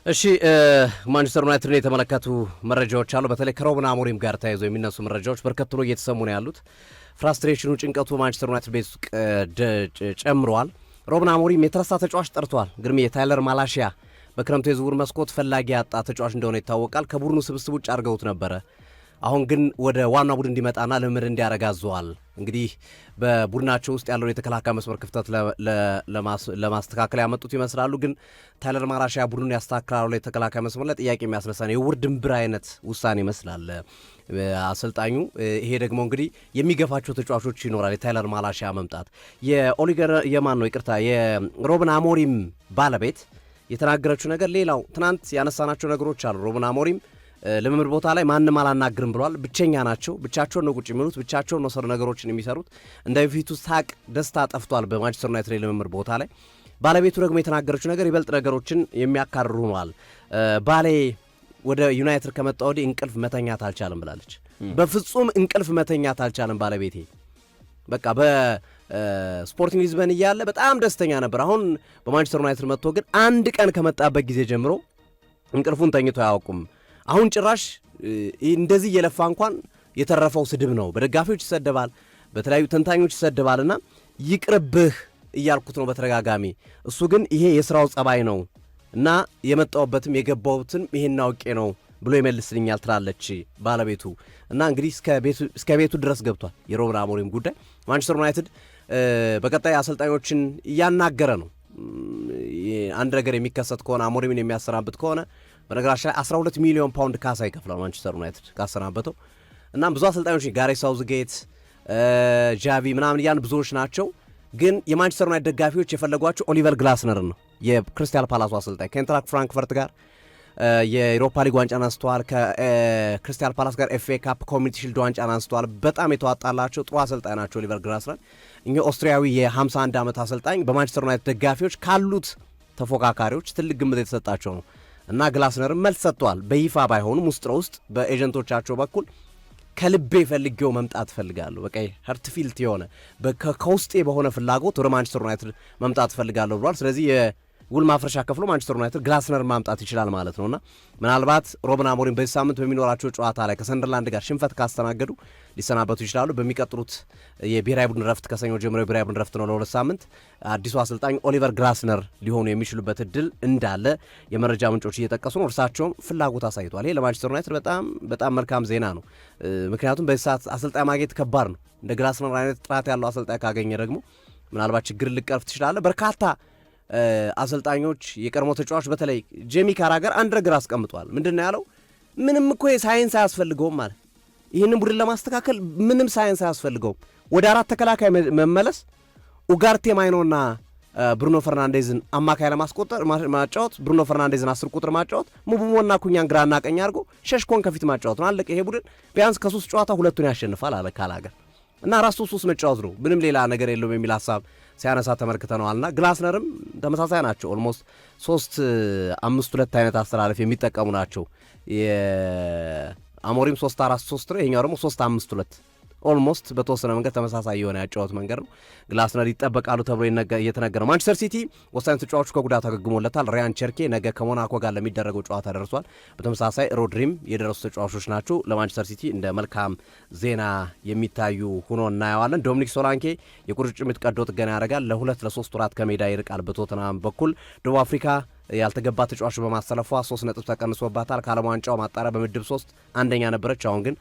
እሺ ማንቸስተር ዩናይትድን የተመለከቱ መረጃዎች አሉ። በተለይ ከሩበን አሞሪም ጋር ተያይዘው የሚነሱ መረጃዎች በርከት ብሎ እየተሰሙ ነው ያሉት። ፍራስትሬሽኑ፣ ጭንቀቱ ማንቸስተር ዩናይትድ ቤት ጨምሯል። ሩበን አሞሪም የተረሳ ተጫዋች ጠርቷል። ግርሜ ታይለር ማላሺያ በክረምቱ የዝውውር መስኮት ፈላጊ ያጣ ተጫዋች እንደሆነ ይታወቃል። ከቡድኑ ስብስብ ውጭ አድርገውት ነበረ። አሁን ግን ወደ ዋና ቡድን እንዲመጣና ልምምድ እንዲያደርግ አዘዋል። እንግዲህ በቡድናቸው ውስጥ ያለውን የተከላካይ መስመር ክፍተት ለማስተካከል ያመጡት ይመስላሉ። ግን ታይለር ማላሺያ ቡድኑን ያስተካክላሉ የተከላካይ መስመር ላይ ጥያቄ የሚያስነሳ ነው። የውር ድንብር አይነት ውሳኔ ይመስላል አሰልጣኙ። ይሄ ደግሞ እንግዲህ የሚገፋቸው ተጫዋቾች ይኖራል። የታይለር ማላሺያ መምጣት የኦሊገር የሩበን አሞሪም ባለቤት የተናገረችው ነገር ሌላው ትናንት ያነሳናቸው ነገሮች አሉ። ሩበን አሞሪም ልምምድ ቦታ ላይ ማንም አላናግርም ብሏል። ብቸኛ ናቸው። ብቻቸውን ነው ቁጭ የሚሉት፣ ብቻቸውን ነው ነገሮችን የሚሰሩት። እንደ በፊቱ ሳቅ ደስታ ጠፍቷል በማንቸስተር ዩናይትድ ልምምድ ቦታ ላይ። ባለቤቱ ደግሞ የተናገረችው ነገር ይበልጥ ነገሮችን የሚያካርሩ ሆኗል። ባሌ ወደ ዩናይትድ ከመጣ ወዲህ እንቅልፍ መተኛት አልቻለም ብላለች። በፍጹም እንቅልፍ መተኛት አልቻለም ባለቤቴ። በቃ በስፖርቲንግ ሊዝበን እያለ በጣም ደስተኛ ነበር። አሁን በማንቸስተር ዩናይትድ መጥቶ ግን አንድ ቀን ከመጣበት ጊዜ ጀምሮ እንቅልፉን ተኝቶ አያውቁም። አሁን ጭራሽ እንደዚህ እየለፋ እንኳን የተረፈው ስድብ ነው። በደጋፊዎች ይሰደባል፣ በተለያዩ ተንታኞች ይሰደባልና ይቅርብህ እያልኩት ነው በተደጋጋሚ። እሱ ግን ይሄ የሥራው ጸባይ ነው እና የመጣውበትም የገባውትም ይሄን አውቄ ነው ብሎ ይመልስልኛል ትላለች ባለቤቱ። እና እንግዲህ እስከ ቤቱ ድረስ ገብቷል የሩበን አሞሪም ጉዳይ። ማንቸስተር ዩናይትድ በቀጣይ አሰልጣኞችን እያናገረ ነው። አንድ ነገር የሚከሰት ከሆነ አሞሪምን የሚያሰናብት ከሆነ በነገራችን ላይ 12 ሚሊዮን ፓውንድ ካሳ ይከፍላል ማንቸስተር ዩናይትድ ካሰናበተው። እናም ብዙ አሰልጣኞች ጋሬት ሳውዝጌት፣ ጃቪ ምናምን ያን ብዙዎች ናቸው። ግን የማንቸስተር ዩናይትድ ደጋፊዎች የፈለጓቸው ኦሊቨር ግላስነርን ነው። የክሪስታል ፓላሱ አሰልጣኝ ከኢንትራክት ፍራንክፈርት ጋር የዩሮፓ ሊግ ዋንጫን አንስተዋል። ከክሪስታል ፓላስ ጋር ኤፍኤ ካፕ፣ ኮሚኒቲ ሺልድ ዋንጫን አንስተዋል። በጣም የተዋጣላቸው ጥሩ አሰልጣኝ ናቸው ኦሊቨር ግላስነር። እኚህ ኦስትሪያዊ የ51 ዓመት አሰልጣኝ በማንቸስተር ዩናይትድ ደጋፊዎች ካሉት ተፎካካሪዎች ትልቅ ግምት የተሰጣቸው ነው እና ግላስነርም መልስ ሰጥተዋል። በይፋ ባይሆኑም ውስጥ ለውስጥ በኤጀንቶቻቸው በኩል ከልቤ ፈልጌው መምጣት ፈልጋለሁ፣ በቃ ሀርትፊልት የሆነ ከውስጤ በሆነ ፍላጎት ወደ ማንቸስተር ዩናይትድ መምጣት ፈልጋለሁ ብሏል። ስለዚህ የውል ማፍረሻ ከፍሎ ማንቸስተር ዩናይትድ ግላስነር ማምጣት ይችላል ማለት ነውና ምናልባት ሩበን አሞሪም በዚህ ሳምንት በሚኖራቸው ጨዋታ ላይ ከሰንደርላንድ ጋር ሽንፈት ካስተናገዱ ሊሰናበቱ ይችላሉ። በሚቀጥሉት የብሔራዊ ቡድን ረፍት ከሰኞ ጀምሮ የብሔራዊ ቡድን ረፍት ነው ለሁለት ሳምንት። አዲሱ አሰልጣኝ ኦሊቨር ግላስነር ሊሆኑ የሚችሉበት እድል እንዳለ የመረጃ ምንጮች እየጠቀሱ ነው። እርሳቸውም ፍላጎት አሳይቷል። ይሄ ለማንቸስተር ዩናይትድ በጣም በጣም መልካም ዜና ነው። ምክንያቱም በዚህ ሰዓት አሰልጣኝ ማግኘት ከባድ ነው። እንደ ግላስነር አይነት ጥራት ያለው አሰልጣኝ ካገኘ ደግሞ ምናልባት ችግር ልቀርፍ ትችላለ። በርካታ አሰልጣኞች የቀድሞ ተጫዋች በተለይ ጄሚ ካራገር አንድ ነገር አስቀምጧል። ምንድነው ያለው? ምንም እኮ ሳይንስ አያስፈልገውም ማለት ይህንን ቡድን ለማስተካከል ምንም ሳይንስ አያስፈልገውም። ወደ አራት ተከላካይ መመለስ፣ ኡጋርቴ ማይኖና ብሩኖ ፈርናንዴዝን አማካይ ለማስቆጠር ማጫወት፣ ብሩኖ ፈርናንዴዝን 10 ቁጥር ማጫወት፣ ሙቡሞና ኩኛን ግራና ቀኝ አድርጎ ሸሽኮን ከፊት ማጫወት ነው። አለቀ። ይሄ ቡድን ቢያንስ ከ3 ጨዋታ 2ቱን ያሸንፋል አለ ካላገር እና ራሱ 3 መጫወት ነው፣ ምንም ሌላ ነገር የለውም የሚል ሀሳብ ሲያነሳ ተመልክተነዋልና ግላስነርም ተመሳሳይ ናቸው። ኦልሞስት 3-5-2 አይነት አስተላለፍ የሚጠቀሙ ናቸው። የአሞሪም 3-4-3 ነው፣ ይሄኛው ደግሞ 3-5-2 ኦልሞስት በተወሰነ መንገድ ተመሳሳይ የሆነ ያጫወት መንገድ ነው። ግላስነር ይጠበቃሉ ተብሎ እየተነገረ ነው። ማንቸስተር ሲቲ ወሳኝ ተጫዋቹ ከጉዳት አገግሞለታል። ሪያን ቸርኬ ነገ ከሞናኮ ጋር ለሚደረገው ጨዋታ ደርሷል። በተመሳሳይ ሮድሪም የደረሱ ተጫዋቾች ናቸው። ለማንቸስተር ሲቲ እንደ መልካም ዜና የሚታዩ ሆኖ እናየዋለን። ዶሚኒክ ሶላንኬ የቁርጭምጭሚት ቀዶ ጥገና ያደርጋል። ለ2-3 ወራት ከሜዳ ይርቃል። በቶተንሃም በኩል ደቡብ አፍሪካ ያልተገባ ተጫዋቹ በማሰለፏ 3 ነጥብ ተቀንሶባታል። ከዓለም ዋንጫው ማጣሪያ በምድብ 3 አንደኛ ነበረች። አሁን ግን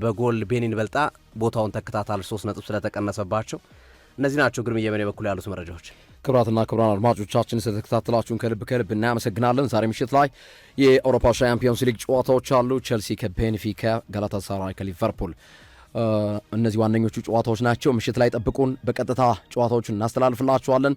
በጎል ቤኒን በልጣ ቦታውን ተከታታለች 3 ነጥብ ስለተቀነሰባቸው። እነዚህ ናቸው ግርም የበኔ በኩል ያሉት መረጃዎች። ክቡራትና ክቡራን አድማጮቻችን ስለተከታተላችሁን ከልብ ከልብ እናመሰግናለን። ዛሬ ምሽት ላይ የአውሮፓ ሻምፒዮንስ ሊግ ጨዋታዎች አሉ። ቼልሲ ከቤንፊካ፣ ጋላታሳራይ ከሊቨርፑል እነዚህ ዋነኞቹ ጨዋታዎች ናቸው። ምሽት ላይ ጠብቁን። በቀጥታ ጨዋታዎችን እናስተላልፍላችኋለን።